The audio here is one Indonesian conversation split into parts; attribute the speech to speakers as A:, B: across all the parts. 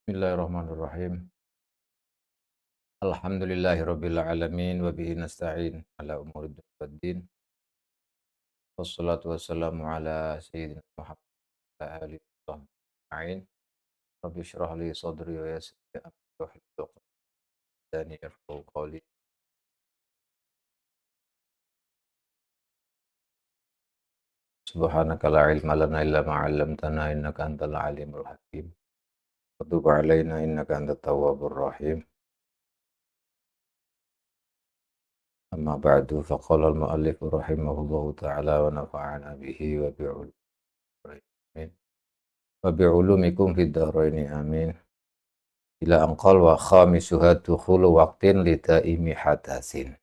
A: Bismillahirrahmanirrahim. Alhamdulillahirabbil alamin wa bihi nasta'in ala umuri dunya waddin. Wassalatu wassalamu ala sayyidina Muhammad wa ala alihi wa sahbihi ajma'in. Rabbi shrah li sadri wa yassir li amri wahlul 'uqdatam min lisani yafqahu qawli. Subhanaka la ilma lana illa ma 'allamtana innaka antal alimul hakim. Wa tub 'alaina innaka antat tawwabur rahim. Amma ba'du faqala al-mu'allif rahimahullahu ta'ala wa nafa'ana bihi wa bi'ulumihi. Wa bi'ulumikum fid dharaini amin. Ila angkol wa khamisuha dukhulu waqtin lidaimi hadasin.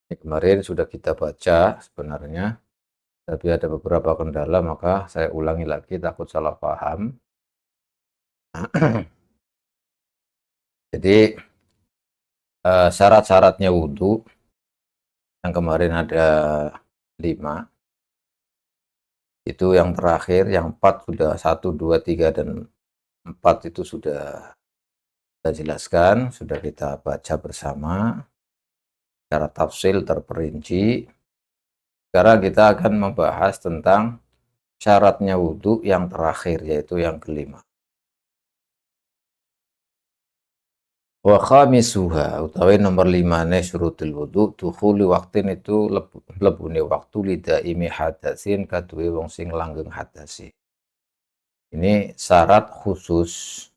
A: Ini kemarin sudah kita baca sebenarnya, tapi ada beberapa kendala maka saya ulangi lagi takut salah paham. Jadi syarat-syaratnya wudhu yang kemarin ada 5, itu yang terakhir, yang 4 sudah 1, 2, 3, dan 4 itu sudah kita jelaskan, sudah kita baca bersama secara tafsil terperinci. Sekarang kita akan membahas tentang syaratnya wudhu yang terakhir, yaitu yang kelima. Wa khamisuha utawi nomor 5 ne syurutul wudhu dukhuli waktin itu lebune waktu lidaimi hadasin kaduwe wong sing langgeng hadasi. Ini syarat khusus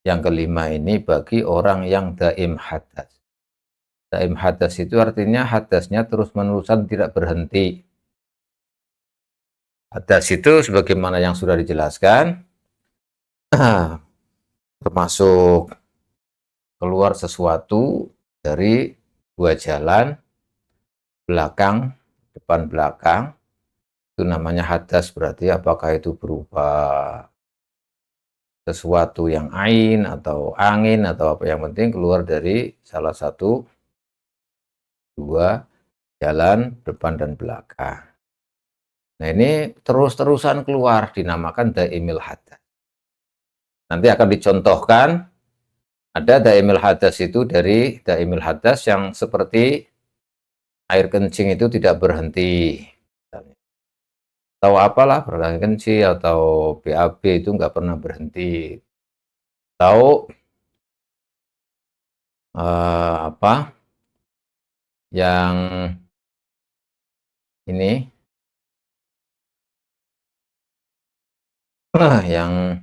A: yang kelima ini bagi orang yang daim hadas. Daim hadas itu artinya hadasnya terus-menerusan tidak berhenti. Hadas itu sebagaimana yang sudah dijelaskan termasuk keluar sesuatu dari 2 jalan, belakang, depan belakang, itu namanya hadas. Berarti apakah itu berupa sesuatu yang ain atau angin atau apa, yang penting keluar dari salah satu 2 jalan depan dan belakang. Nah ini terus-terusan keluar dinamakan daimil hadas. Nanti akan dicontohkan. Ada daimil hadas itu dari daimil hadas yang seperti air kencing itu tidak berhenti. Atau apalah, berhenti kencing atau BAB itu nggak pernah berhenti. Atau apa yang ini yang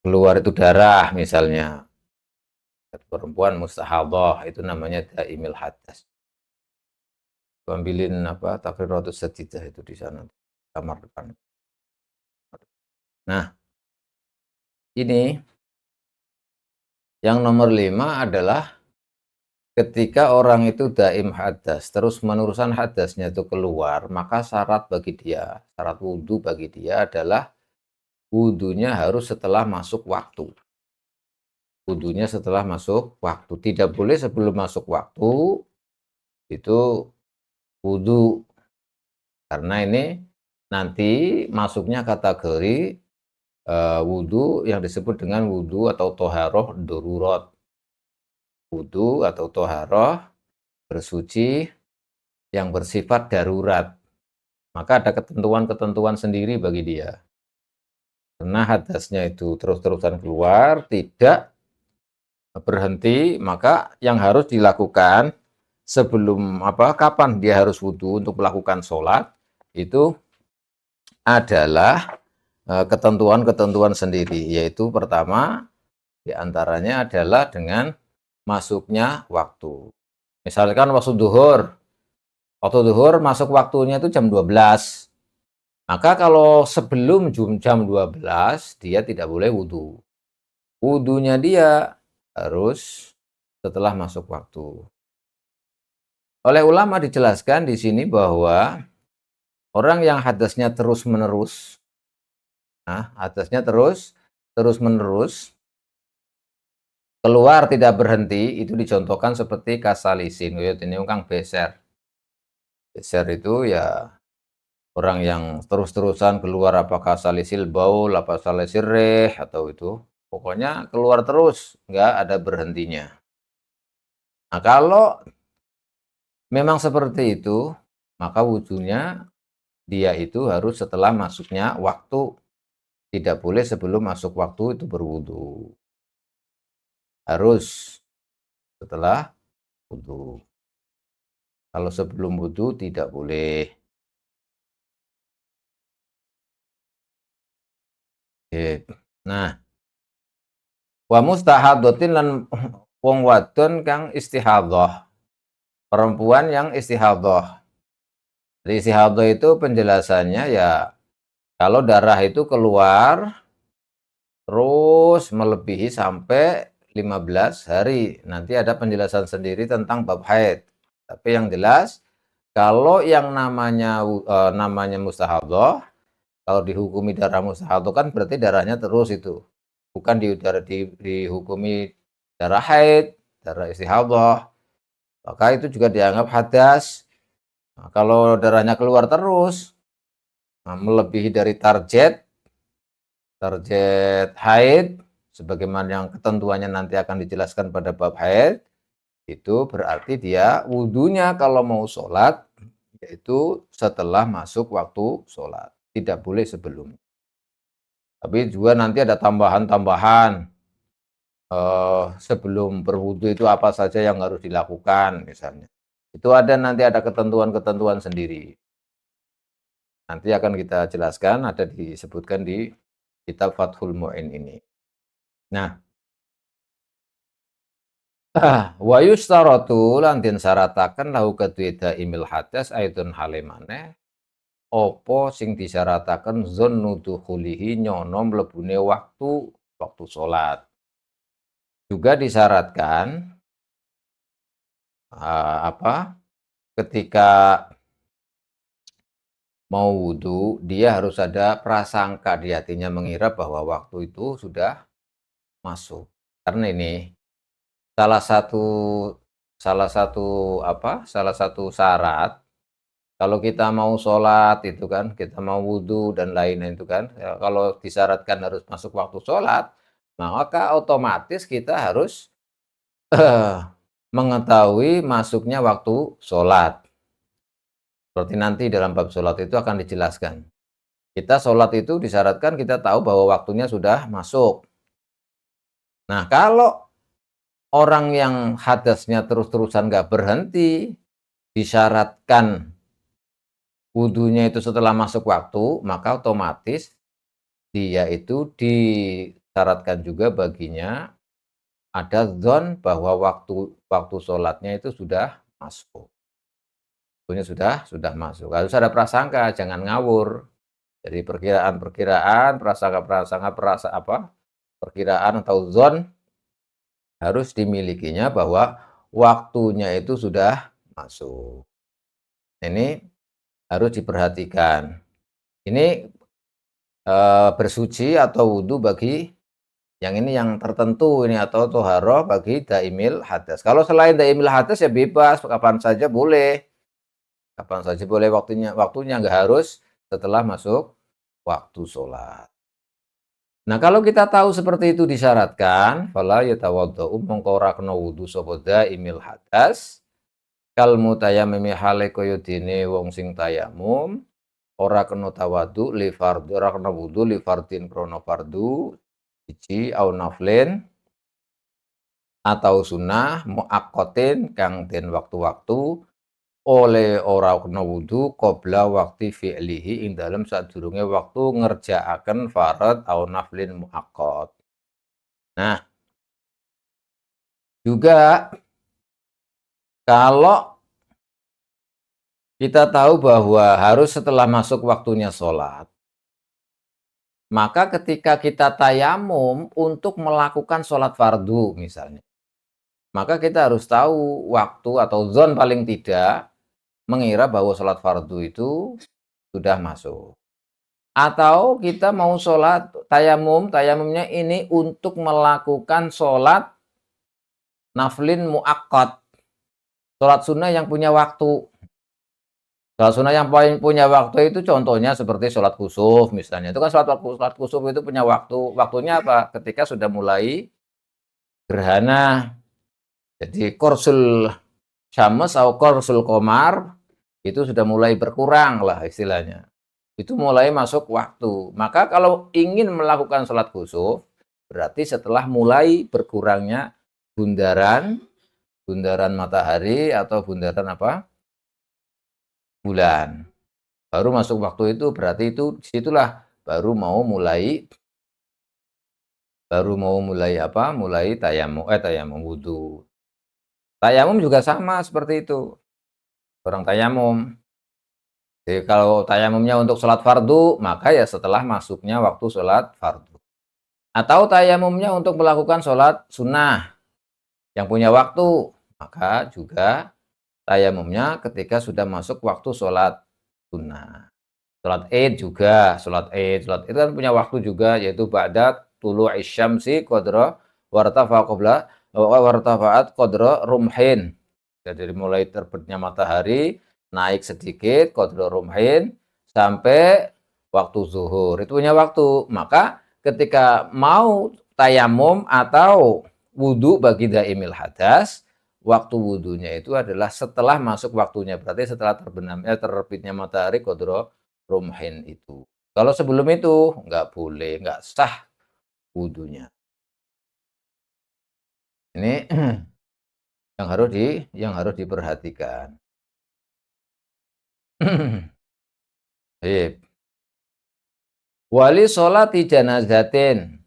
A: keluar itu darah misalnya, perempuan mustahadhah, itu namanya daimil hadas. Ambilin apa Taqriratus Sadidah itu di sana kamar depan. Nah, ini yang nomor 5 adalah ketika orang itu daim hadas, terus menerusan hadasnya itu keluar, maka syarat bagi dia, syarat wudhu bagi dia adalah wudhunya harus setelah masuk waktu. Wudhunya setelah masuk waktu, tidak boleh sebelum masuk waktu itu wudhu, karena ini nanti masuknya kategori wudhu yang disebut dengan wudhu atau toharoh darurat. Wudhu atau toharoh bersuci yang bersifat darurat, maka ada ketentuan-ketentuan sendiri bagi dia. Karena hadasnya itu terus-terusan keluar, tidak berhenti, maka yang harus dilakukan sebelum kapan dia harus wudhu untuk melakukan sholat, itu adalah ketentuan-ketentuan sendiri, yaitu pertama diantaranya adalah dengan masuknya waktu. Misalkan waktu duhur masuk waktunya itu jam 12. Maka kalau sebelum jam 12 dia tidak boleh wudhu. Wudhunya dia harus setelah masuk waktu. Oleh ulama dijelaskan di sini bahwa orang yang hadasnya terus-menerus, terus-menerus keluar tidak berhenti, itu dicontohkan seperti kasalisin, ini kang beser. Beser itu ya Orang yang terus-terusan keluar apakah salisil baul, apa salisil rih, atau itu, pokoknya keluar terus, nggak ada berhentinya. Nah, kalau memang seperti itu, maka wudhunya dia itu harus setelah masuknya waktu, tidak boleh sebelum masuk waktu itu berwudhu. Harus setelah wudhu. Kalau sebelum wudhu tidak boleh. Oke. Nah, wa mustahadotin lan wong wadon kang istihadhah. Perempuan yang istihadhah. Jadi istihadhah itu penjelasannya ya kalau darah itu keluar terus melebihi sampai 15 hari. Nanti ada penjelasan sendiri tentang bab haid. Tapi yang jelas kalau yang namanya mustahadhah, kalau dihukumi darah mustahadhah kan berarti darahnya terus itu. Bukan dihukumi darah haid, darah istihadhah. Maka itu juga dianggap hadas. Nah, kalau darahnya keluar terus, melebihi dari target haid, sebagaimana yang ketentuannya nanti akan dijelaskan pada bab haid, itu berarti dia wudhunya kalau mau sholat, yaitu setelah masuk waktu sholat. Tidak boleh sebelum. Tapi juga nanti ada tambahan-tambahan. Sebelum berwudhu itu apa saja yang harus dilakukan misalnya. Itu nanti ada ketentuan-ketentuan sendiri. Nanti akan kita jelaskan, ada disebutkan di kitab Fathul Mu'in ini. Nah, wa yustaratu lan den syarataken lahu kedue imil hadas aidun halimane apa sing disyarataken dzannu dukhulihi nyono mlebune waktu salat. Juga disyaratkan ketika mau wudhu, dia harus ada prasangka di hatinya mengira bahwa waktu itu sudah masuk. Karena ini salah satu salah satu syarat kalau kita mau sholat itu kan, kita mau wudhu dan lain-lain itu kan, ya, kalau disyaratkan harus masuk waktu sholat, maka otomatis kita harus mengetahui masuknya waktu sholat. Seperti nanti dalam bab sholat itu akan dijelaskan. Kita sholat itu disyaratkan kita tahu bahwa waktunya sudah masuk. Nah, kalau orang yang hadasnya terus-terusan nggak berhenti, disyaratkan wudhunya itu setelah masuk waktu, maka otomatis dia itu disyaratkan juga baginya ada dzon bahwa waktu sholatnya itu sudah masuk. Waktunya sudah masuk. Harus ada prasangka, jangan ngawur. Jadi perkiraan, perkiraan atau zon harus dimilikinya bahwa waktunya itu sudah masuk. Ini harus diperhatikan. Ini bersuci atau wudhu bagi yang ini yang tertentu ini atau toharoh bagi daimil hadas. Kalau selain daimil hadas ya bebas, kapan saja boleh. Kapan saja boleh waktunya nggak harus setelah masuk waktu sholat. Nah, kalau kita tahu seperti itu disyaratkan, fala yatawaddau mongko ora kena wudu sapa daimil hadas kal mutayammimi hale kaya dene wong sing tayamum ora kena tawadhu li fardhu ora kena wudu li fardhin krana fardhu siji au naflin atau sunnah muaqqatin kang den waktu-waktu oleh ora kena wudu qabla waktu fi'lihi ing dalem sadurunge waktu ngerjakaken farad au naflin muaqqat. Nah, juga kalau kita tahu bahwa harus setelah masuk waktunya sholat, maka ketika kita tayamum untuk melakukan sholat fardu misalnya, maka kita harus tahu waktu atau zon paling tidak mengira bahwa sholat fardu itu sudah masuk. Atau kita mau sholat tayamumnya ini untuk melakukan sholat naflin muakkad, sholat sunnah yang punya waktu. Sholat sunnah yang paling punya waktu itu contohnya seperti sholat kusuf misalnya, itu kan sholat kusuf itu punya waktu, waktunya apa? Ketika sudah mulai gerhana. Jadi korsul syams atau korsul komar itu sudah mulai berkurang lah istilahnya. Itu mulai masuk waktu. Maka kalau ingin melakukan sholat kusuf, berarti setelah mulai berkurangnya bundaran, bundaran matahari atau bundaran apa? Bulan. Baru masuk waktu itu, berarti itu disitulah baru mau mulai apa? Mulai tayamum wudu. Tayamum juga sama seperti itu. Orang tayamum. Jadi kalau tayamumnya untuk sholat fardu, maka ya setelah masuknya waktu sholat fardu. Atau tayamumnya untuk melakukan sholat sunnah yang punya waktu, maka juga tayamumnya ketika sudah masuk waktu sholat sunnah. Sholat id juga, sholat id kan punya waktu juga, yaitu ba'da tulu'i syamsi qadra wartafa'at qadra rumhin. Jadi mulai terbitnya matahari, naik sedikit qadra rumhin sampai waktu zuhur. Itu punya waktu. Maka ketika mau tayamum atau wudu bagi daimil hadas, waktu wudunya itu adalah setelah masuk waktunya, berarti setelah terbitnya matahari qadra rumhin itu. Kalau sebelum itu nggak boleh, nggak sah wudunya. Ini yang harus diperhatikan. Baik. Wali sholati janazatin,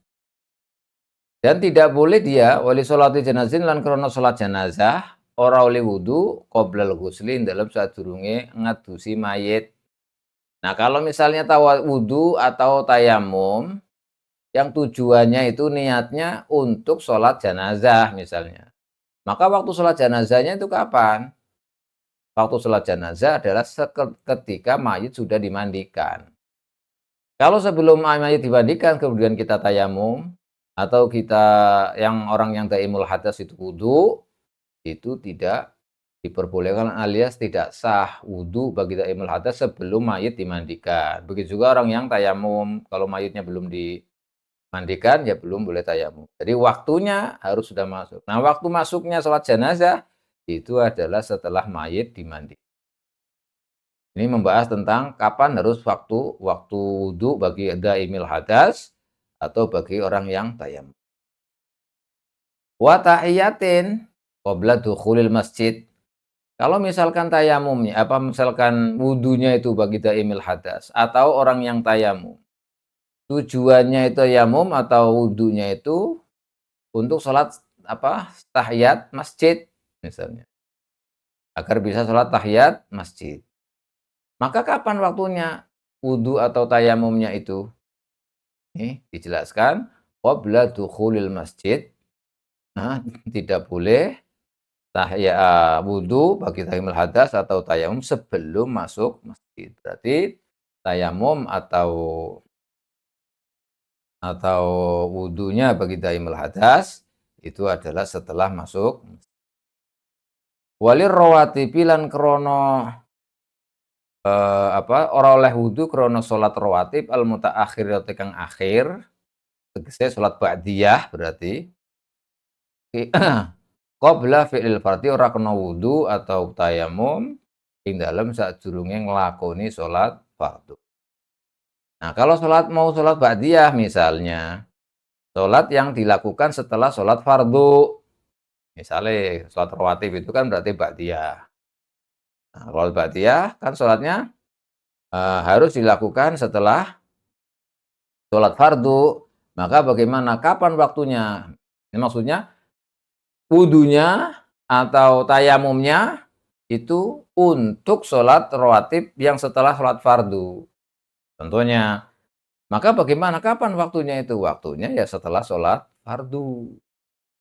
A: dan tidak boleh dia wali sholati janazatin lan krono sholat janazah ora oleh wudu qoblal ghusli dalam sadurunge ngadusi mayit. Nah, kalau misalnya wudu atau tayamum yang tujuannya itu niatnya untuk sholat janazah misalnya. Maka waktu sholat janazahnya itu kapan? Waktu sholat jenazah adalah ketika mayit sudah dimandikan. Kalau sebelum mayit dimandikan kemudian kita tayamum atau kita orang yang daimul hadas itu wudu, itu tidak diperbolehkan alias tidak sah wudu bagi daimul hadas sebelum mayit dimandikan. Begitu juga orang yang tayamum, kalau mayitnya belum dimandikan ya belum boleh tayamum. Jadi waktunya harus sudah masuk. Nah, waktu masuknya sholat jenazah itu adalah setelah mayit dimandikan. Ini membahas tentang kapan harus waktu wudu bagi daimil hadas atau bagi orang yang tayamum. Wa tahiyatin qabla dukhulil masjid. Kalau misalkan tayamumnya, misalkan wudunya itu bagi daimil hadas atau orang yang tayamum, tujuannya itu tayamum atau wudunya itu untuk sholat tahiyat masjid misalnya, agar bisa sholat tahiyat masjid. Maka kapan waktunya wudu atau tayamumnya itu? Ini dijelaskan qabla dukhulil masjid. Nah, tidak boleh wudu bagi tayammul hadas atau tayamum sebelum masuk masjid. Berarti tayamum atau wudunya bagi tayammul hadas itu adalah setelah masuk. Walir rawatibi lan krono ora oleh wudu krono salat rawatib al mutaakhir kang akhir, tegese salat ba'diyah berarti qabla fi'lil fardhi ora kena wudu atau tayamum ing dalem sadurunge nglakoni salat fardhu. Nah, kalau mau salat ba'diyah misalnya, salat yang dilakukan setelah salat fardhu. Misalnya salat rawatib itu kan berarti ba'diyah. Nah, kalau ba'diyah kan salatnya harus dilakukan setelah salat fardhu. Maka bagaimana? Kapan waktunya? Ini maksudnya wudunya atau tayamumnya itu untuk sholat rawatib yang setelah sholat fardu. Contohnya, maka bagaimana? Kapan waktunya itu? Waktunya ya setelah sholat fardu.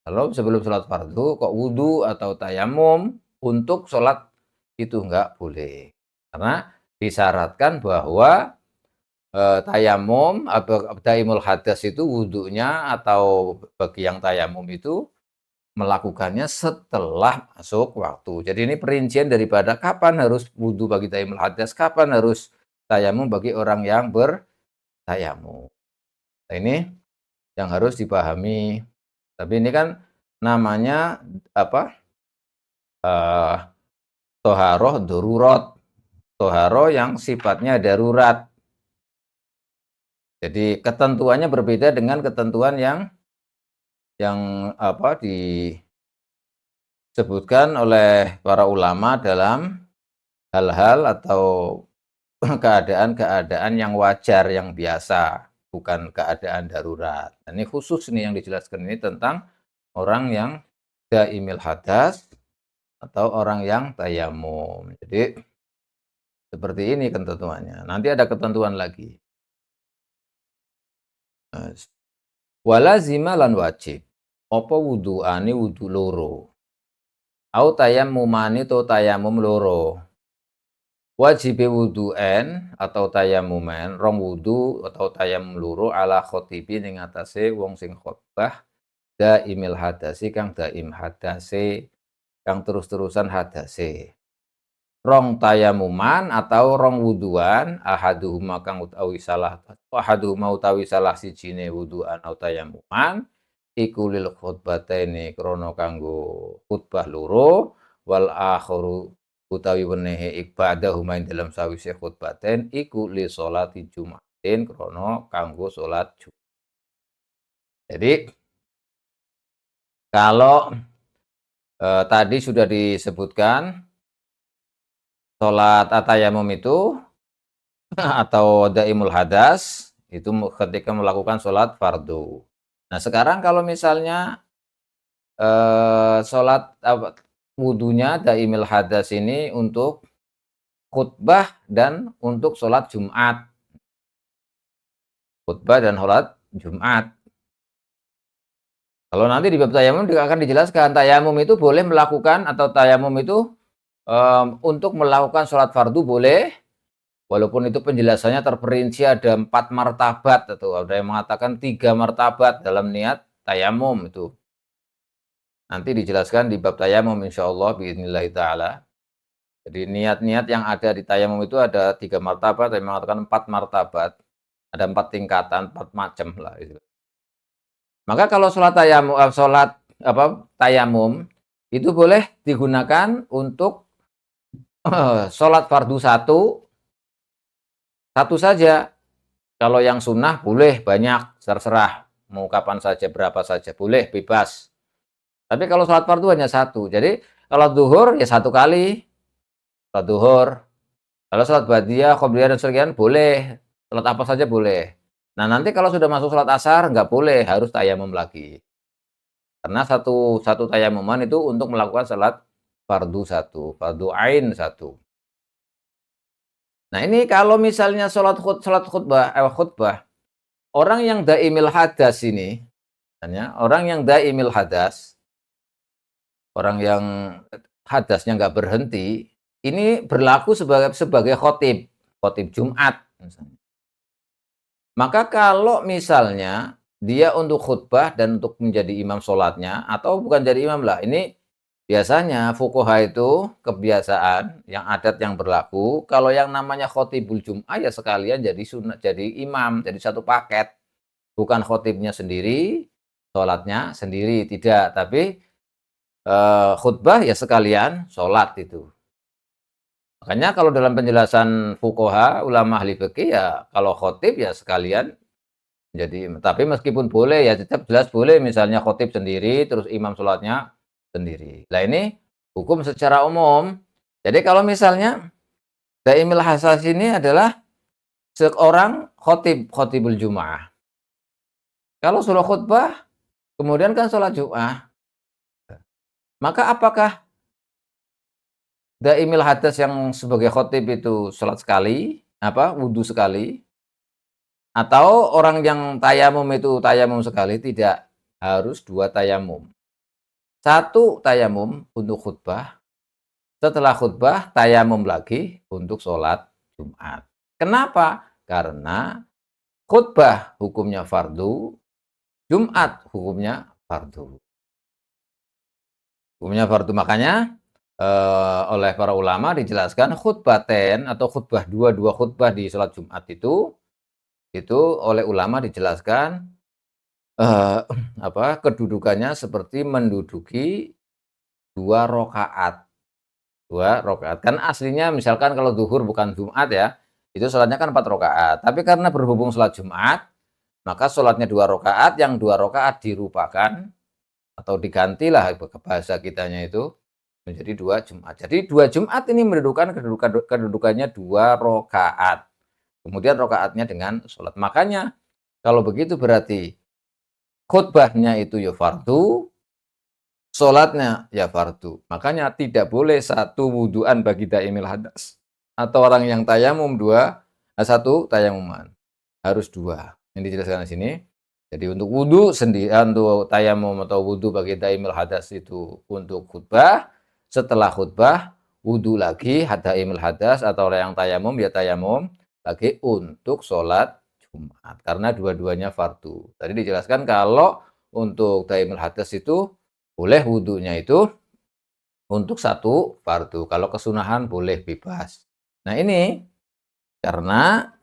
A: Kalau sebelum sholat fardu kok wudu atau tayamum untuk sholat itu enggak boleh. Karena disyaratkan bahwa tayamum atau taimul hadas itu wudunya atau bagi yang tayamum itu melakukannya setelah masuk waktu. Jadi ini perincian daripada kapan harus wudhu bagi tayammul hadas, kapan harus tayamum bagi orang yang bertayamum. Nah, ini yang harus dipahami. Tapi ini kan namanya apa? Eh, Toharoh darurat. Toharoh yang sifatnya darurat. Jadi ketentuannya berbeda dengan ketentuan yang apa disebutkan oleh para ulama dalam hal-hal atau keadaan-keadaan yang wajar, yang biasa, bukan keadaan darurat. Ini khusus nih yang dijelaskan ini tentang orang yang daimil hadas atau orang yang tayamum. Jadi seperti ini ketentuannya. Nanti ada ketentuan lagi. Walazima lan wajib. Apa wudu'ane wudu loro. Au tayammumani to tayamum loro. Wajib wudu'en atau tayamumen, rong wudu atau tayamum loro ala khotibi ning atase wong sing khotbah daimil hadasi kang daim hadase kang terus-terusan hadase. Rong tayamuman atau rong wuduan ahaduhuma kang utawi salah sijine wuduan atau tayamuman iku lil khutbataini krana kanggo khutbah loro wal akharu utawi wenehe ibadahuma ing dalam sawise khutbaten iku li sholati Jumatin krana kanggo salat Jumat. Jadi kalau tadi sudah disebutkan salat at-tayammum itu atau daimul hadas itu ketika melakukan salat fardu. Nah, sekarang kalau misalnya sholat wudunya daimil hadas ini untuk khutbah dan untuk sholat Jumat. Khutbah dan sholat Jumat. Kalau nanti di bab tayamum akan dijelaskan, tayamum itu boleh melakukan atau tayamum itu untuk melakukan sholat fardu boleh, walaupun itu penjelasannya terperinci ada 4 martabat atau ada yang mengatakan 3 martabat dalam niat tayamum itu. Nanti dijelaskan di bab tayamum insyaallah biidznillah taala. Jadi niat-niat yang ada di tayamum itu ada 3 martabat, yang mengatakan 4 martabat. Ada 4 tingkatan, 4 macam lah itu. Maka kalau tayamum itu boleh digunakan untuk sholat fardu satu saja. Kalau yang sunnah boleh banyak, terserah mau kapan saja, berapa saja, boleh bebas. Tapi kalau sholat fardu hanya satu. Jadi kalau zuhur ya satu kali, sholat zuhur. Kalau sholat ba'diyah, qobliyah dan sekian boleh. Sholat apa saja boleh. Nah, nanti kalau sudah masuk sholat asar nggak boleh, harus tayamum lagi. Karena satu tayamuman itu untuk melakukan sholat fardu satu, fardu ain satu. Nah, ini kalau misalnya khutbah, orang yang daimil hadas ini, orang yang daimil hadas, orang yang hadasnya nggak berhenti, ini berlaku sebagai khotib Jumat misalnya. Maka kalau misalnya dia untuk khutbah dan untuk menjadi imam sholatnya, atau bukan jadi imam lah, ini biasanya fuqaha itu kebiasaan yang adat yang berlaku, kalau yang namanya khotibul Jum'ah ya sekalian jadi sunat, jadi imam, jadi satu paket. Bukan khotibnya sendiri, sholatnya sendiri, tidak. Tapi khutbah ya sekalian sholat itu. Makanya kalau dalam penjelasan fuqaha, ulama ahli fikih ya kalau khotib ya sekalian jadi, tapi meskipun boleh ya tetap jelas boleh misalnya khotib sendiri terus imam sholatnya sendiri. Nah, ini hukum secara umum. Jadi kalau misalnya daimil hasas ini adalah seorang khotibul Jumaah. Kalau suruh khutbah kemudian kan sholat Jumat, maka apakah daimil hadas yang sebagai khotib itu sholat sekali, wudhu sekali, atau orang yang tayamum itu tayamum sekali? Tidak, harus 2 tayamum. 1 tayamum untuk khutbah, setelah khutbah tayamum lagi untuk sholat Jumat. Kenapa? Karena khutbah hukumnya fardu, Jumat hukumnya fardu. hukumnya fardu. Makanya, oleh para ulama dijelaskan khutbaten atau khutbah dua khutbah di sholat Jumat itu oleh ulama dijelaskan, eee, kedudukannya seperti menduduki 2 rakaat. 2 rakaat. Kan aslinya misalkan kalau zuhur bukan Jumat ya, itu sholatnya kan 4 rakaat. Tapi karena berhubung sholat Jumat, maka sholatnya 2 rakaat, yang 2 rakaat dirupakan atau digantilah ke bahasa kitanya itu menjadi 2 Jumat. Jadi 2 Jumat ini mendudukan kedudukannya 2 rakaat. Kemudian rakaatnya dengan sholat. Makanya kalau begitu berarti khutbahnya itu ya fardu, sholatnya ya fardu. Makanya tidak boleh satu wuduan bagi daimil hadas. Atau orang yang tayamum satu tayamuman. Harus dua. Yang dijelaskan di sini. Jadi untuk wudu sendiri, untuk tayamum atau wudu bagi daimil hadas itu untuk khutbah. Setelah khutbah, wudu lagi daimil hadas atau orang yang tayamum ya tayamum lagi untuk sholat Jumat. Karena dua-duanya fardu. Tadi dijelaskan kalau untuk daimil hadas itu boleh wudunya itu untuk satu fardu, kalau kesunahan boleh bebas. Nah ini karena,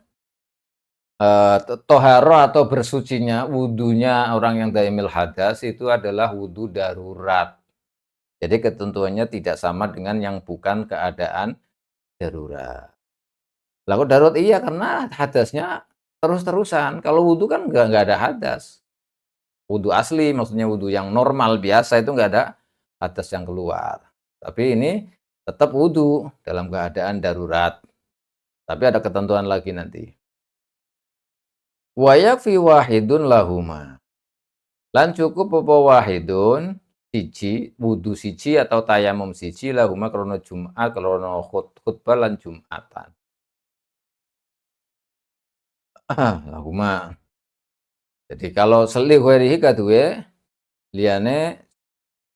A: toharoh atau bersucinya wudunya orang yang daimil hadas itu adalah wudu darurat. Jadi ketentuannya tidak sama dengan yang bukan keadaan darurat. Lah kok darurat? Iya karena hadasnya terus-terusan, kalau wudu kan nggak ada hadas. Wudu asli, maksudnya wudu yang normal biasa itu nggak ada hadas yang keluar. Tapi ini tetap wudu dalam keadaan darurat. Tapi ada ketentuan lagi nanti. Wa yakfi wahidun lahuma. Lan cukup apa wahidun siji, wudu siji atau tayamum siji lahuma krana Jumat, krana khutbah lan Jumatan. Lahuma. Jadi kalau selih ghairihi kaduwe liyane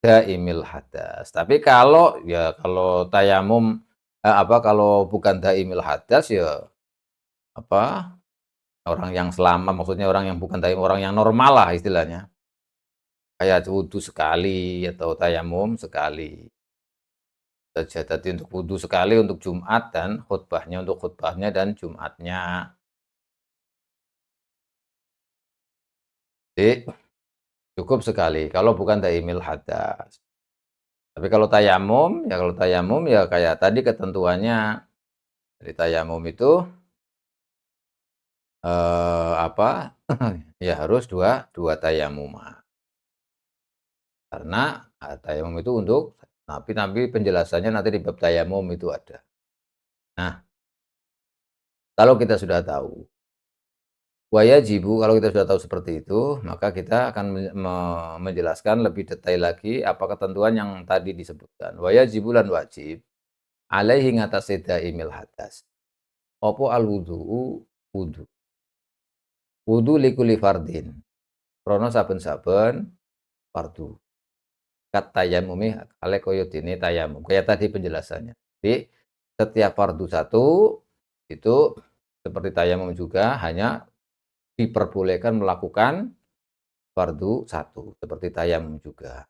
A: daimil hadas. Tapi kalau ya kalau tayamum kalau bukan daimil hadas ya apa, orang yang selamat maksudnya orang yang bukan tayamum, orang yang normal lah istilahnya. Kayak wudu sekali atau tayamum sekali saja. Tadi untuk wudu sekali untuk Jumat dan khutbahnya untuk khutbahnya dan Jumatnya. Jadi cukup sekali kalau bukan daimil hadas. Tapi kalau tayamum ya kayak tadi ketentuannya dari tayamum itu apa, ya harus dua tayamuman. Karena, tayamum itu untuk tapi penjelasannya nanti di bab tayamum itu ada. Nah, kalau kita sudah tahu, kalau kita sudah tahu seperti itu, maka kita akan menjelaskan lebih detail lagi apa ketentuan yang tadi disebutkan. Wayajibu lan wajib, alaihi ngatasé daimil hadas. Apa al-wudu'u wudu. Wudu likulli fardin. Krana saben-saben fardu. Kat tayamumi ale kaya dene tayamum. Kayak tadi penjelasannya. Jadi setiap fardu satu itu seperti tayamum juga hanya diperbolehkan melakukan fardu satu seperti tayamum juga.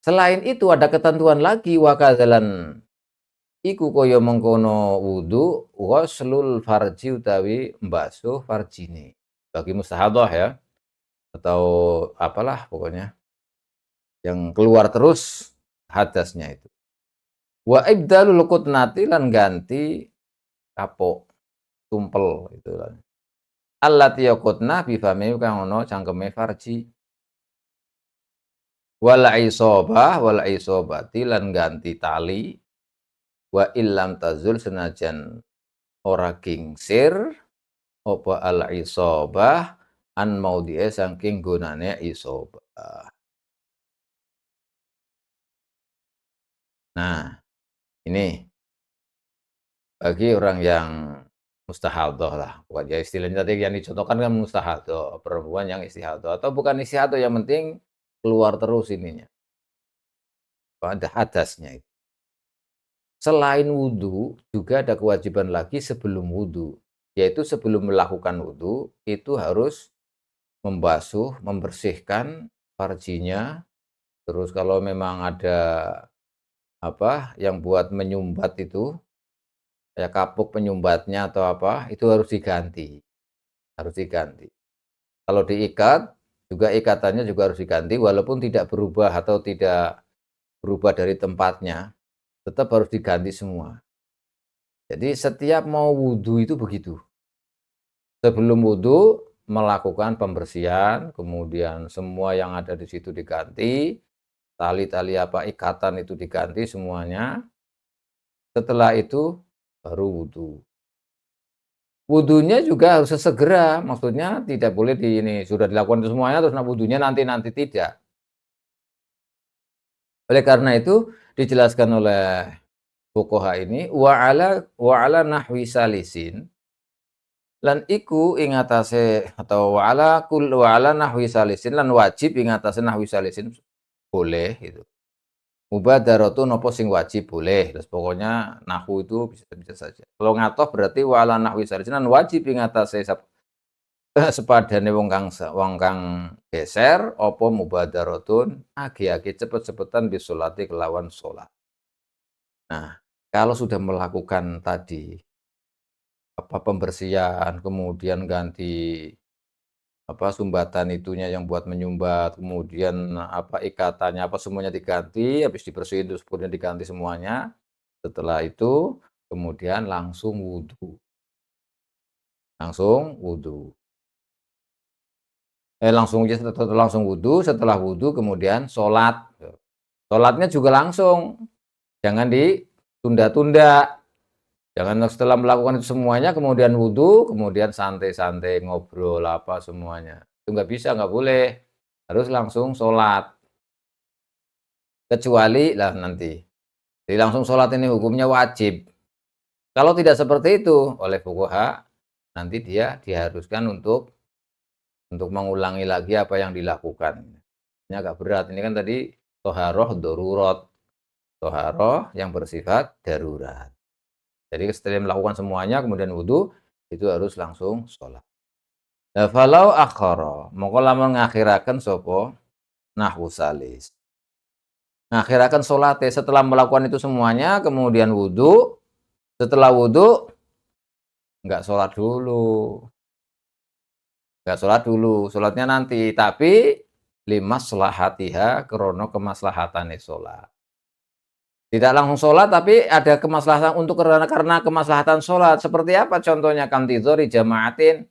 A: Selain itu ada ketentuan lagi wa kadzalan iku kaya mengkono wudu ghuslul farji utawi mbasuh farjine. Bagi mustahadhah ya atau apalah pokoknya yang keluar terus hadasnya itu. Wa ibdalul qutnati lan ganti kapok, tumpel itu kan. Allati yaqutna bi fami kang ana cangkeme farji. Wal isobati lan ganti tali wa illam tazul senajan ora kingsir apa al isobah an maudhi'e saking gonane isobah. Nah, ini bagi orang yang mustahadhah lah, pokoknya istilahnya tadi yang dicontohkan kan mustahadhah, perempuan yang istihadhah atau bukan istihadhah yang penting keluar terus ininya, ada hadasnya itu. Selain wudu, juga ada kewajiban lagi sebelum wudu, yaitu sebelum melakukan wudu itu harus membasuh, membersihkan farjinya, Terus kalau memang ada, yang buat menyumbat itu, ya kapuk penyumbatnya atau apa, itu harus diganti, harus diganti. Kalau diikat, juga ikatannya juga harus diganti walaupun tidak berubah atau tidak berubah dari tempatnya, tetap harus diganti semua. Jadi setiap mau wudhu itu begitu. Sebelum wudhu, melakukan pembersihan, kemudian semua yang ada di situ diganti, tali-tali ikatan itu diganti semuanya. Setelah itu baru wudhu. Wudhunya juga harus sesegera, maksudnya tidak boleh sudah dilakukan itu semuanya terus wudhunya nanti-nanti, tidak. Oleh karena itu dijelaskan oleh fuqaha ini wa ala nahwi salisin, lan iku ing atase atau wa ala nahwi salisin, lan wajib ing atase nahwi salisin boleh gitu. Mubadaratun napa sing wajib boleh, terus pokoknya nahwu itu bisa-bisa saja. Kalau ngatof berarti wa ala nahwi salisin, lan wajib ing atase sepadane wong kang geser apa mubadaratun agi-agi cepet-cepetan bisolati kelawan sholat. Nah, kalau sudah melakukan tadi pembersihan, kemudian ganti sumbatan itunya yang buat menyumbat, kemudian ikatannya semuanya diganti, habis dibersihin terus kemudian diganti semuanya. Setelah itu kemudian langsung wudhu, langsung wudhu. Langsung wudhu, setelah wudhu kemudian sholat. Sholatnya juga langsung, jangan ditunda-tunda. Jangan setelah melakukan itu semuanya kemudian wudhu, kemudian santai-santai ngobrol semuanya. Itu nggak bisa, nggak boleh. Harus langsung sholat. Kecuali lah nanti. Jadi langsung sholat ini hukumnya wajib. Kalau tidak seperti itu oleh fuqaha, nanti dia diharuskan untuk mengulangi lagi apa yang dilakukan. Ini agak berat. Ini kan tadi toharoh darurat. Toharoh yang bersifat darurat. Jadi setelah melakukan semuanya kemudian wudhu, itu harus langsung sholat. Falau akhara, mongko lamun ngakhiraken sapa nahwu salis. Ngakhiraken salate setelah melakukan itu semuanya kemudian wudhu, setelah wudhu enggak sholat dulu. Enggak sholat dulu, sholatnya nanti, tapi limaslahatiha krana kemaslahatane sholat. Tidak langsung sholat, tapi ada kemaslahatan karena kemaslahatan sholat. Seperti apa contohnya? Kantidhori jamaatin.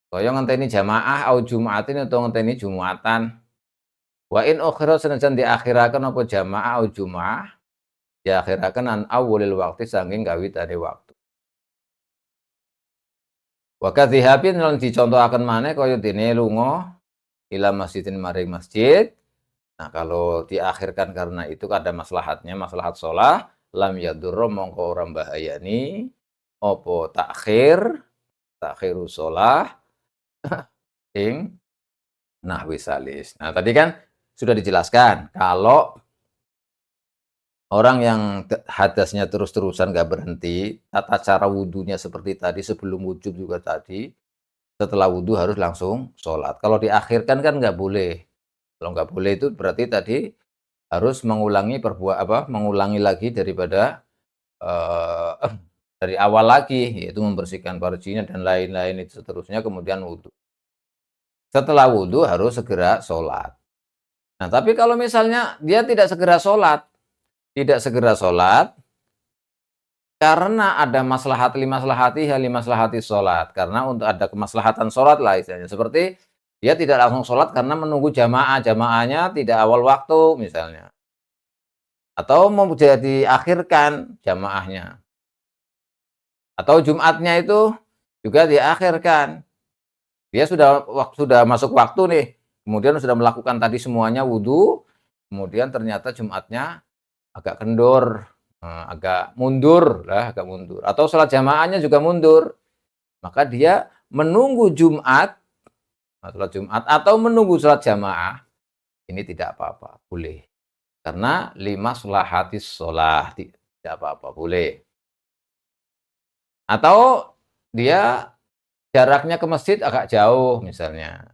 A: Kaya ngenteni jamaah au jumaatin atau ngenteni jumatan. Wa in ukhira senajan diakhiraken apa jamaah au jumaah, diakhiraken an awwalil waqti saking kawitane waktu. Wa kadhihabin lan dicontohaken maneh kaya dene lunga ila masjidin maring masjid. Nah, kalau diakhirkan karena itu ada maslahatnya, maslahat sholat, lam yadurra mongko ora mbahayani apa takhiru sholah ing nahwi salis. Nah, tadi kan sudah dijelaskan kalau orang yang hadasnya terus-terusan nggak berhenti, tata cara wudhunya seperti tadi, sebelum wujud juga tadi, setelah wudhu harus langsung sholat. Kalau diakhirkan kan nggak boleh. Kalau nggak boleh itu berarti tadi harus mengulangi lagi daripada dari awal lagi, yaitu membersihkan farjinya dan lain-lain itu seterusnya, kemudian wudhu. Setelah wudhu harus segera sholat. Nah, tapi kalau misalnya dia tidak segera sholat karena ada limaslahati sholat, karena untuk ada kemaslahatan sholat lah istilahnya. Seperti dia tidak langsung sholat karena menunggu jamaahnya tidak awal waktu misalnya. Atau mau diakhirkan jamaahnya. Atau Jumatnya itu juga diakhirkan. Dia sudah masuk waktu nih, kemudian sudah melakukan tadi semuanya wudhu, kemudian ternyata Jumatnya agak kendor, agak mundur, atau sholat jamaahnya juga mundur. Maka dia menunggu sholat Jumat atau menunggu sholat jamaah, ini tidak apa-apa, boleh. Karena limaslahatis sholah, tidak apa-apa, boleh. Atau dia jaraknya ke masjid agak jauh misalnya.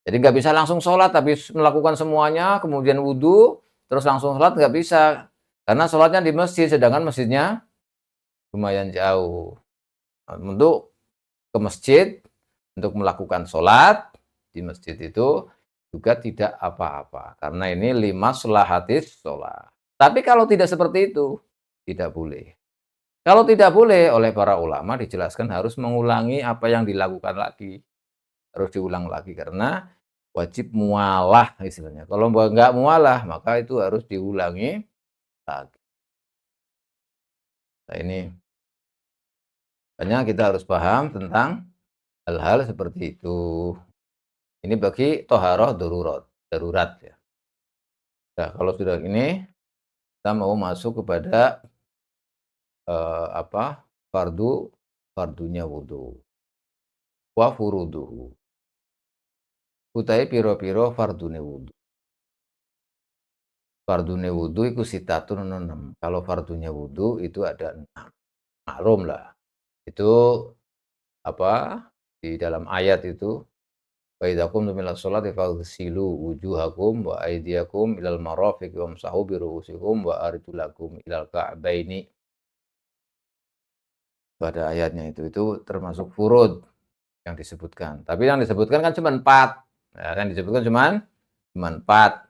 A: Jadi nggak bisa langsung sholat habis melakukan semuanya, kemudian wudu, terus langsung sholat nggak bisa. Karena sholatnya di masjid, sedangkan masjidnya lumayan jauh. Untuk ke masjid, untuk melakukan sholat di masjid itu juga tidak apa-apa. Karena ini lima selahatis sholat. Tapi kalau tidak seperti itu, tidak boleh. Kalau tidak boleh, oleh para ulama dijelaskan harus mengulangi apa yang dilakukan lagi. Harus diulang lagi karena wajib mualah istilahnya. Kalau nggak mualah, maka itu harus diulangi lagi. Nah ini, makanya kita harus paham tentang hal-hal seperti itu. Ini bagi toharoh darurat ya. Nah, kalau sudah ini, kita mau masuk kepada apa? Fardunya wudu. Wa furuduhu. Utahe pira-pira fardune wudu. Fardune wudu iku sitatun 6. Kalau fardunya wudu itu ada 6. Maklum lah. Itu apa? Di dalam ayat itu, wa idza qumtum ilas sholati faghsilu wujuhakum wa aydiyakum ilal marafiq wamsahu bi ru'usikum wa arjulakum ilal ka'baini. Pada ayatnya itu termasuk furud yang disebutkan. Tapi yang disebutkan kan cuma 4. Ya, yang disebutkan cuma 4.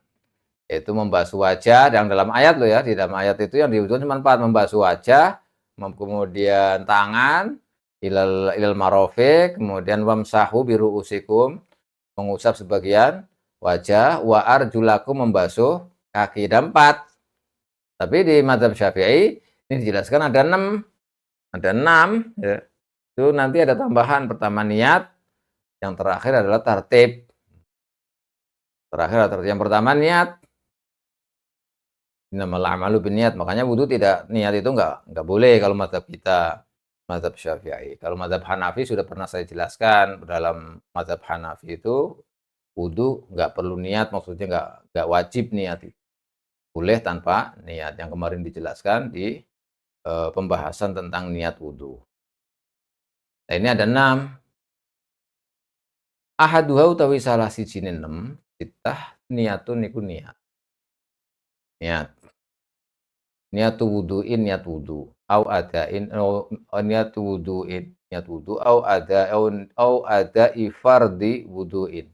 A: Yaitu membasuh wajah yang dalam ayat loh ya, di dalam ayat itu yang disebutkan cuma 4, membasuh wajah, kemudian tangan, ilal marafiq, kemudian wamsahu bi ru'usikum, mengusap sebagian wajah, wa arjulakum membasuh kaki. Ada 4. Tapi di mazhab Syafi'i ini dijelaskan ada 6. Ada 6 ya. Itu nanti ada tambahan, pertama niat, yang terakhir adalah tartib. Yang pertama niat. Innamal a'malu binniyat. Makanya wudu tidak, niat itu enggak boleh kalau mazhab kita, mazhab Syafi'i. Kalau mazhab Hanafi sudah pernah saya jelaskan, dalam mazhab Hanafi itu wudu enggak perlu niat, maksudnya enggak wajib niat. Boleh tanpa niat, yang kemarin dijelaskan di pembahasan tentang niat wudu. Nah, ini ada 6. Ahaduha utawi salah sijine 6, titah niatun niku niat. Niat. Niatu wudu'in, niat wudu. Au adain, niatu wudu'in, niat wudu. Au ada ifardi wudu'in.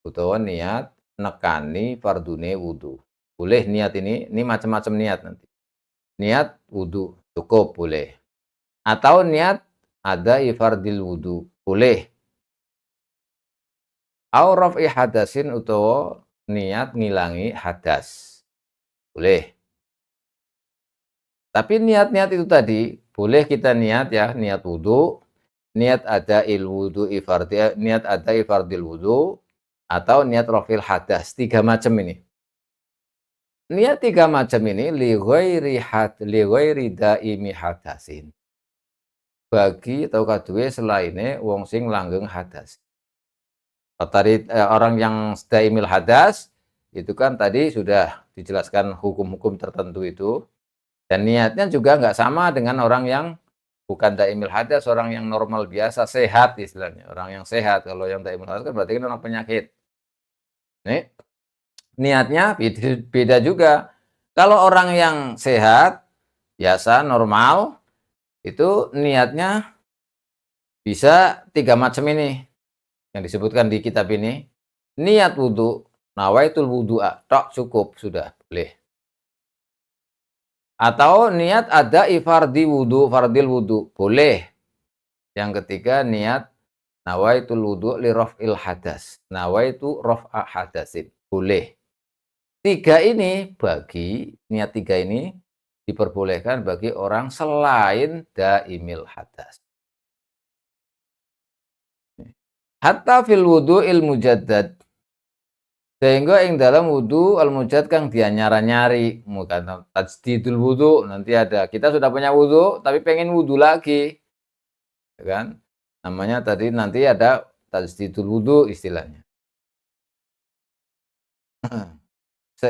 A: Utawa niat nekani fardune wudu. Boleh niat ini macam-macam niat nanti. Niat wudu cukup boleh. Atau niat ada ifardil wudu boleh. Au raf'i hadasin utawa niat ngilangi hadas. Boleh. Tapi niat-niat itu tadi, boleh kita niat ya, niat wudu, niat ada wudu niat ada ifardil wudu, atau niat raf'il hadas. 3 macam ini. Niat 3 macam ini li ghairi daimi hadasin. Bagi atau kaduwe selaine wong sing langgeng hadas. Tadi orang yang daimil hadas itu kan tadi sudah dijelaskan hukum-hukum tertentu itu, dan niatnya juga nggak sama dengan orang yang bukan daimil hadas, orang yang normal biasa, sehat istilahnya, orang yang sehat. Kalau yang daimil hadas kan berarti kan orang penyakit. Nih, niatnya beda juga. Kalau orang yang sehat, biasa, normal, itu niatnya bisa 3 macam ini yang disebutkan di kitab ini. Niat wudu, nawaitul wudu'a, tok cukup sudah boleh. Atau niat ada fardil wudu, boleh. Yang ketiga niat nawaitul wudu li raf'il hadas. Nawaitu raf'a hadasin, boleh. 3 ini niat 3 ini diperbolehkan bagi orang selain daimil hadas. Hatta fil wudu'il mujaddad. Sehingga ing dalam wudu al-mujad kang dianyara-nyari, mukan tajdidul wudu, nanti ada kita sudah punya wudu tapi pengen wudu lagi. Ya kan? Namanya tadi nanti ada tajdidul wudu istilahnya.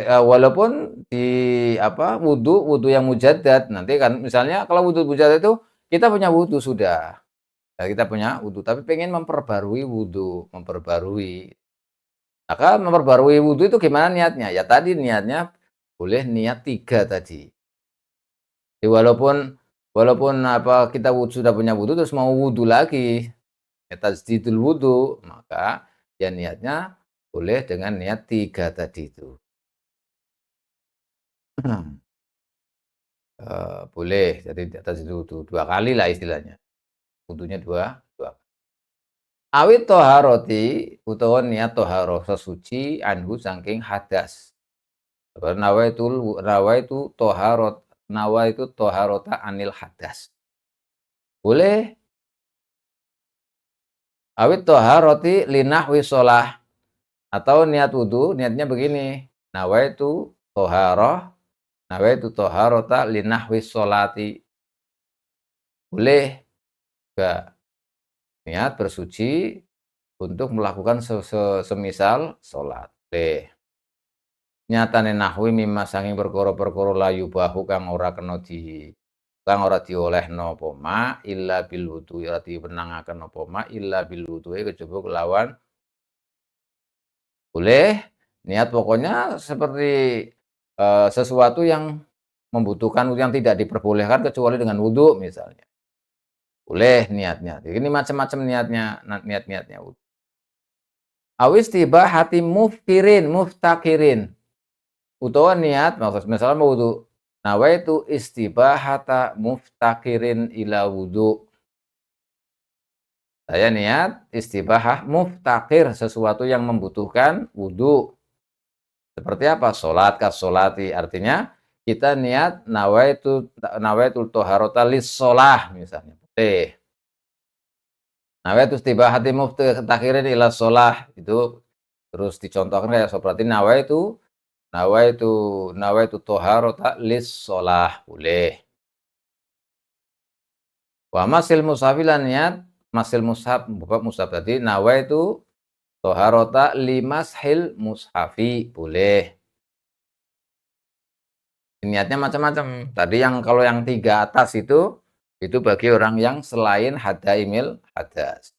A: Walaupun di apa wudu yang mujaddad nanti kan misalnya kalau wudu mujaddad itu kita punya wudu sudah. Ya, kita punya wudu tapi pengen memperbarui wudu, memperbarui. Maka memperbarui wudu itu gimana niatnya? Ya tadi niatnya boleh niat 3 tadi. Jadi walaupun walaupun apa, kita sudah punya wudu terus mau wudu lagi, ya tajdidul wudu, maka ya niatnya boleh dengan niat 3 tadi itu. Boleh, jadi tajdidul wudu 2 kali lah istilahnya, wudunya 2 awit toharoti utawa niat toharoh sesuci anhu saking hadas. Nawaitu toharota anil hadas. Boleh awit toharoti linahwi sholah, atau niat wudu niatnya begini, nawaitu toharoh nawaitu toharota linahwi sholati. Boleh juga niat bersuci untuk melakukan semisal sholat. Boleh. Nyatane nahwi mimma sanging perkara-perkara layu bahu kang ora diolehno apa ma illa bil wudu, ora diwenangaken apa ma illa bil wudu, kejaba kelawan boleh niat pokoknya seperti, sesuatu yang membutuhkan yang tidak diperbolehkan kecuali dengan wudu misalnya. Boleh niatnya. Ini macam-macam niatnya, niat-niatnya wudu. Awis tiba hati muftakirin. Utawa niat maksud misalnya mau wudu, nawaitu istibahata muftakirin ila wudu. Saya niat istibahah muftakir, sesuatu yang membutuhkan wudu. Seperti apa? Salat kasolati. Artinya kita niat nawaitul toharota lis-shalah misalnya. Nawaitu istibahati muftakirin ila shalah. Itu terus dicontohkan kayak seperti nawaitu nawaitu toharota lis-shalah. Boleh. Wa masil mushafi lan niat masil mushaf, bukan mushaf tadi, nawaitu toharota limashil mushafi. Boleh. Niatnya macam-macam. Tadi yang kalau yang 3 atas itu bagi orang yang selain hadaimil hadas.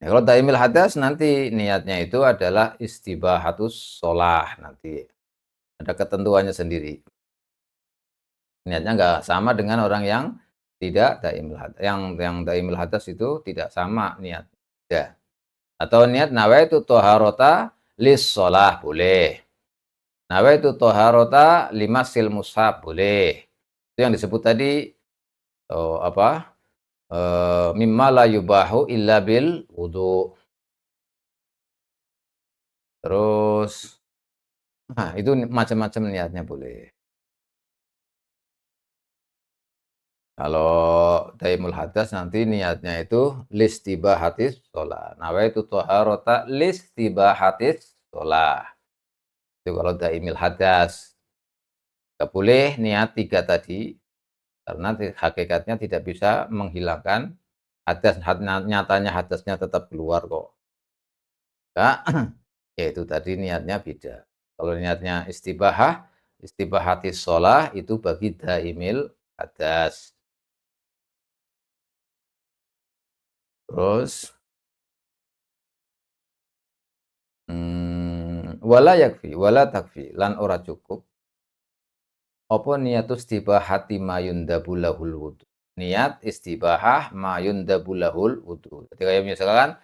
A: Ya, kalau daimil hadas nanti niatnya itu adalah istibahatus sholah, nanti ada ketentuannya sendiri. Niatnya nggak sama dengan orang yang tidak daimil hadas. Yang daimil hadas itu tidak sama niat. Ya. Atau niat nawaitu toharota lis sholah, boleh. Nawaitu toharota limasil mushaf, boleh. Itu yang disebut tadi, apa? Mimma la yubahu illa bil wudu. Terus, nah itu macam-macam niatnya boleh. Kalau daimul hadas nanti niatnya itu listibahatis sholah. Nawaitu toharota listibahatis sholah. Itu kalau daimil hadas. Gak boleh niat 3 tadi, karena hakikatnya tidak bisa menghilangkan hadas. Nyatanya hadasnya tetap keluar kok. Nah, yaitu tadi niatnya beda. Kalau niatnya istibahatis sholah itu bagi daimil hadas. Terus wala yakfi, wala takfi, lan ora cukup apa niatus istibahati ma yundabu lahul wudu. Niat istibahah ma yundabu lahul wudu. Ketika misalkan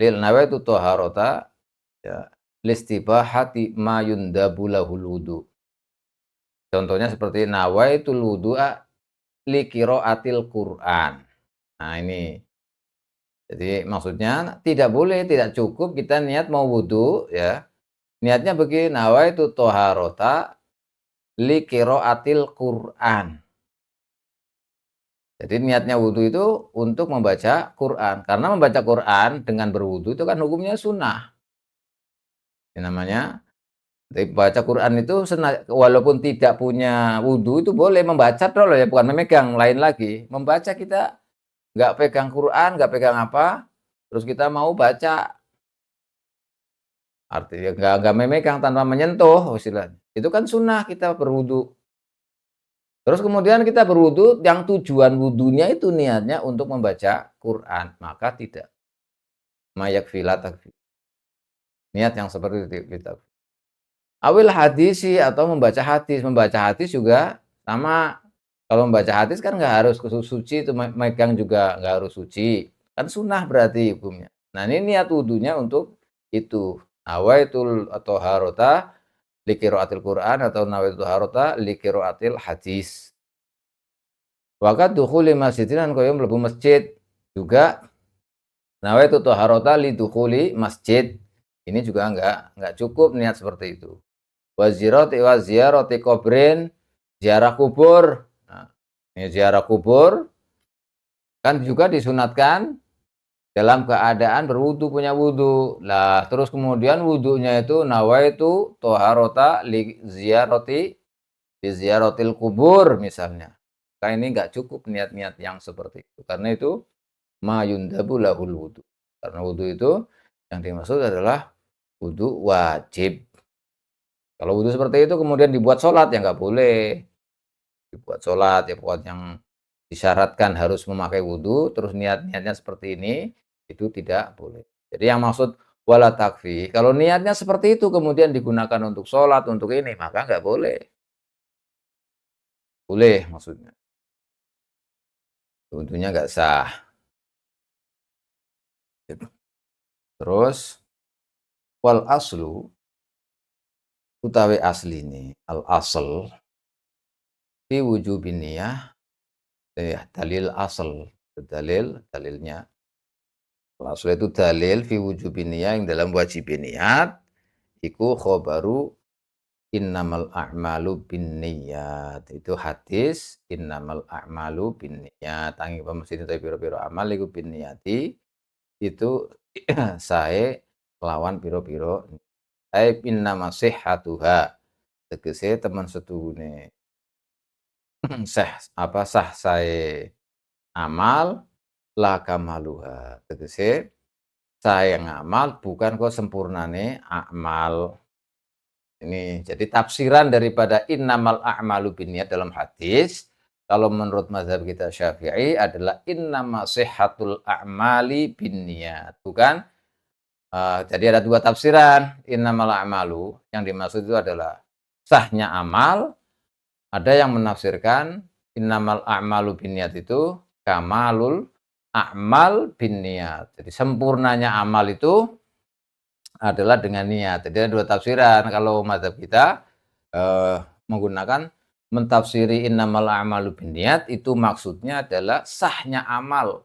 A: lil nawaitu toharota, ya, listibahati ma yundabu lahul wudu. Contohnya seperti nawaitul wudu'a li qiraatil Qur'an. Nah ini. Jadi maksudnya tidak boleh, tidak cukup kita niat mau wudu, ya. Niatnya begini, nawaitu toharota li qiraatil Qur'an. Jadi niatnya wudu itu untuk membaca Quran. Karena membaca Quran dengan berwudu itu kan hukumnya sunnah. Ini namanya, jadi baca Quran itu walaupun tidak punya wudu itu boleh membaca loh ya, bukan memegang, lain lagi. Membaca kita nggak pegang Quran, nggak pegang apa, terus kita mau baca, artinya nggak memegang tanpa menyentuh istilahnya. Itu kan sunnah kita berwudu. Terus kemudian kita berwudu, yang tujuan wudunya itu niatnya untuk membaca Quran, maka tidak. ma yakfi la takfi. Niat yang seperti itu kita. Awil hadisi atau membaca hadis. Membaca hadis juga sama, kalau membaca hadis kan nggak harus suci itu, megang juga nggak harus suci, kan sunnah berarti hukumnya. Nah ini niat wudunya untuk itu, nawaitul atau harota liqiraatil Qur'an atau nawaitu harota liqiraatil hadis. Waqad dukhuli masjidin, lan kaya mlebu masjid, juga nawaitu taharata lidukhuli masjid. Ini juga enggak cukup niat seperti itu. Wa ziyarati qabrin, ziarah kubur. Nah, ini ziarah kubur kan juga disunatkan dalam keadaan berwudu, punya wudu. Lah, terus kemudian wudunya itu nawaitu taharata li ziyaratil kubur misalnya. Kan ini enggak cukup niat-niat yang seperti itu. Karena itu ma yundabu lahul wudu. Karena wudu itu yang dimaksud adalah wudu wajib. Kalau wudu seperti itu kemudian dibuat sholat ya nggak boleh. Dibuat sholat ya buat yang disyaratkan harus memakai wudu, terus niat-niatnya seperti ini, itu tidak boleh. Jadi yang maksud wala takfi, kalau niatnya seperti itu kemudian digunakan untuk sholat, untuk ini, maka nggak boleh. Boleh maksudnya. Wudunya nggak sah. Terus wal aslu utawi asline, al asl fi wujubin niyah, dalil asl, dalilnya. Al asl itu dalil fi wujubin niyah, yang dalam wajibin niat iku khobaru innamal a'malu binniyat. Itu hadis innamal a'malu binniyat. Tangi pemesine tapi pira-pira amal iku binniyati, itu sae lawan pira-pira ai innama sihhatuha, tegese temen sedurunge sah sae amal, la kamaluha, tegese sae ngamal bukan kok sempurnane amal. Ini jadi tafsiran daripada innamal a'malu binniyat dalam hadis, kalau menurut mazhab kita Syafi'i adalah innama sihhatul a'mali binniyat, bukan. Jadi ada 2 tafsiran innamal a'malu, yang dimaksud itu adalah sahnya amal. Ada yang menafsirkan innamal a'malu binniyat itu kamalul a'mal binniyat. Jadi sempurnanya amal itu adalah dengan niat. Jadi ada 2 tafsiran. Kalau mazhab kita menggunakan mentafsiri innamal a'malu binniyat, itu maksudnya adalah sahnya amal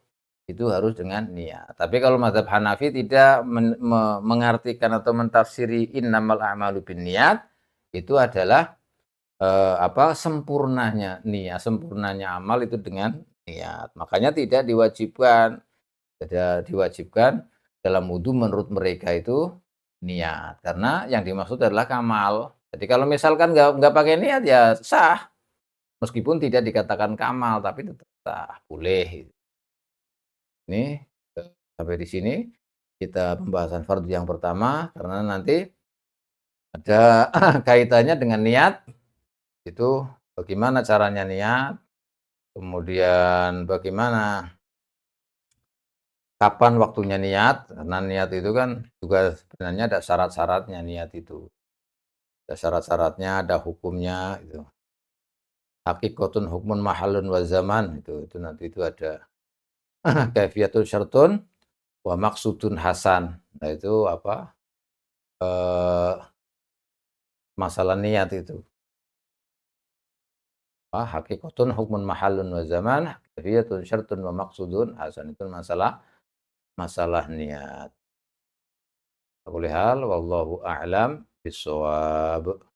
A: itu harus dengan niat. Tapi kalau mazhab Hanafi tidak mengartikan atau mentafsiri innamal a'malu binniyat, itu adalah sempurnanya niat, sempurnanya amal itu dengan niat. Makanya tidak diwajibkan dalam wudu menurut mereka itu niat, karena yang dimaksud adalah kamal. Jadi kalau misalkan nggak pakai niat ya sah, meskipun tidak dikatakan kamal tapi tetap sah, boleh. Ini sampai di sini kita pembahasan fardhu yang pertama, karena nanti ada kaitannya dengan niat. Itu bagaimana caranya niat, kemudian bagaimana kapan waktunya niat, karena niat itu kan juga sebenarnya ada syarat-syaratnya niat itu. Ada syarat-syaratnya, ada hukumnya itu. Hakikatun hukmun mahallun wa zaman, itu nanti itu ada kaifiyatun syartun wa maksudun hasan. Nah itu eh, masalah niat itu. Hakikatun hukmun mahallun wa zaman, kaifiyatun syartun wa maksudun hasan, itu masalah niat. Ala kulli hal wallahu a'lam bishawab.